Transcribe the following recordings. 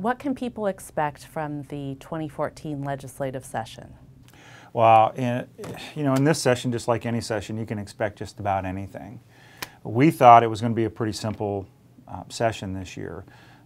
What can people expect from the 2014 legislative session? Well, in this session, just like any session, you can expect just about anything. We thought it was going to be a pretty simple session this year.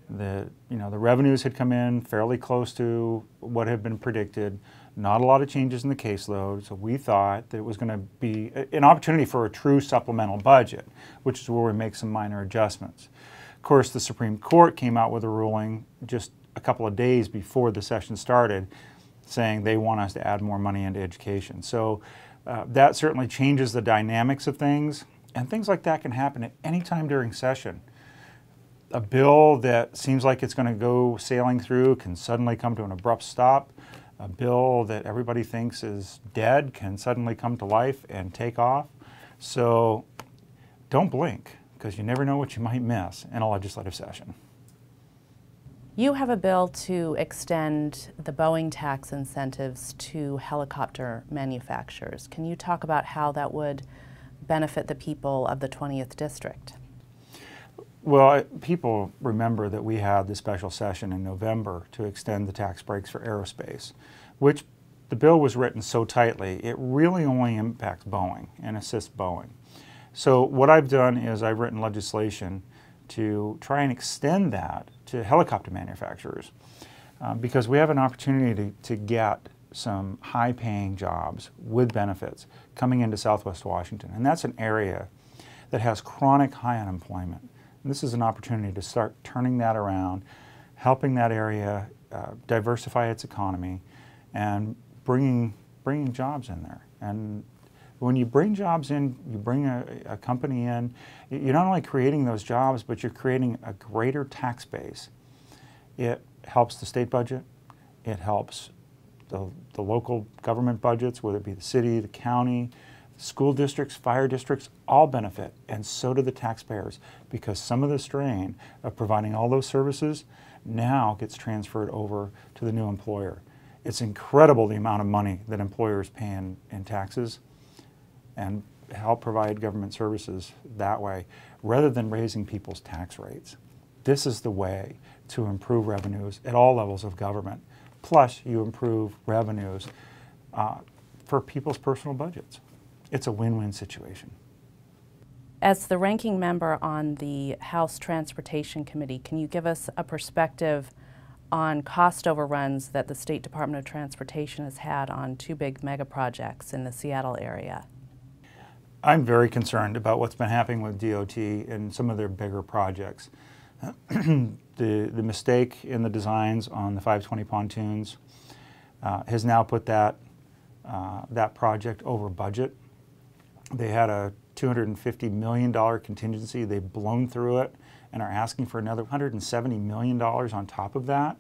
The revenues had come in fairly close to what had been predicted. Not a lot of changes in the caseload, so we thought that it was going to be an opportunity for a true supplemental budget, which is where we make some minor adjustments. Of course, the Supreme Court came out with a ruling just a couple of days before the session started, saying they want us to add more money into education. So that certainly changes the dynamics of things, and things like that can happen at any time during session. A bill that seems like it's going to go sailing through can suddenly come to an abrupt stop. A bill that everybody thinks is dead can suddenly come to life and take off. So don't blink, because you never know what you might miss in a legislative session. You have a bill to extend the Boeing tax incentives to helicopter manufacturers. Can you talk about how that would benefit the people of the 20th District? Well, people remember that we had the special session in November to extend the tax breaks for aerospace, which the bill was written so tightly, it really only impacts Boeing and assists Boeing. So what I've done is I've written legislation to try and extend that to helicopter manufacturers because we have an opportunity to get some high-paying jobs with benefits coming into Southwest Washington. And that's an area that has chronic high unemployment. And this is an opportunity to start turning that around, helping that area diversify its economy, and bringing jobs in there. And when you bring jobs in, you bring a company in, you're not only creating those jobs, but you're creating a greater tax base. It helps the state budget, it helps the local government budgets, whether it be the city, the county, school districts, fire districts, all benefit, and so do the taxpayers, because some of the strain of providing all those services now gets transferred over to the new employer. It's incredible the amount of money that employers pay in taxes, and help provide government services that way, rather than raising people's tax rates. This is the way to improve revenues at all levels of government. Plus, you improve revenues for people's personal budgets. It's a win-win situation. As the ranking member on the House Transportation Committee, can you give us a perspective on cost overruns that the State Department of Transportation has had on two big mega projects in the Seattle area? I'm very concerned about what's been happening with DOT and some of their bigger projects. The mistake in the designs on the 520 pontoons has now put that project over budget. They had a $250 million contingency. They've blown through it and are asking for another $170 million on top of that.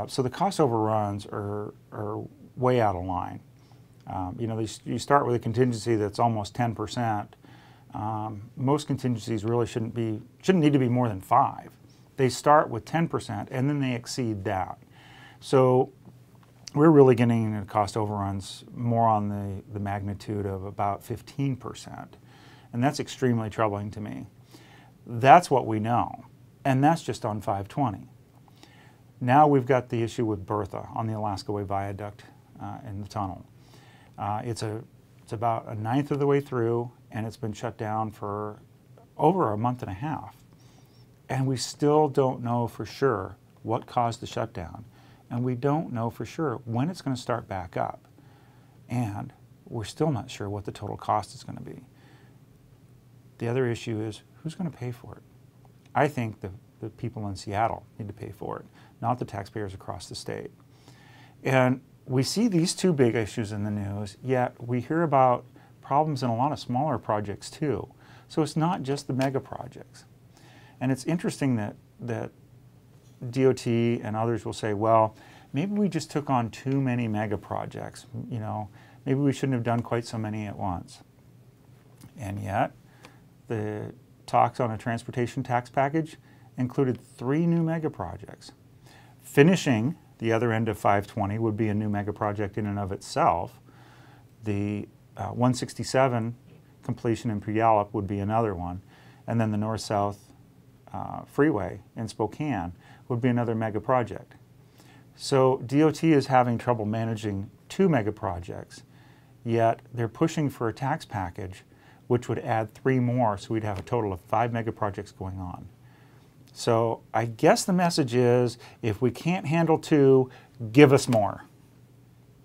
So the cost overruns are way out of line. You start with a contingency that's almost 10%. Most contingencies really shouldn't need to be more than 5%. They start with 10% and then they exceed that. So we're really getting into cost overruns more on the magnitude of about 15%. And that's extremely troubling to me. That's what we know. And that's just on 520. Now we've got the issue with Bertha on the Alaska Way Viaduct in the tunnel. It's about a ninth of the way through, and it's been shut down for over a month and a half. And we still don't know for sure what caused the shutdown. And we don't know for sure when it's going to start back up. And we're still not sure what the total cost is going to be. The other issue is, who's going to pay for it? I think the people in Seattle need to pay for it, not the taxpayers across the state. And we see these two big issues in the news, yet we hear about problems in a lot of smaller projects too. So it's not just the mega projects. And it's interesting that DOT and others will say, well, maybe we just took on too many mega projects. Maybe we shouldn't have done quite so many at once. And yet, the talks on a transportation tax package included 3 new mega projects. Finishing the other end of 520 would be a new mega project in and of itself. The 167 completion in Puyallup would be another one. And then the north-south freeway in Spokane would be another mega project. So DOT is having trouble managing 2 mega projects, yet they're pushing for a tax package which would add 3 more, so we'd have a total of 5 mega projects going on. So I guess the message is, if we can't handle 2, give us more.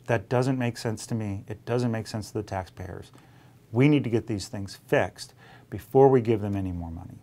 That doesn't make sense to me. It doesn't make sense to the taxpayers. We need to get these things fixed before we give them any more money.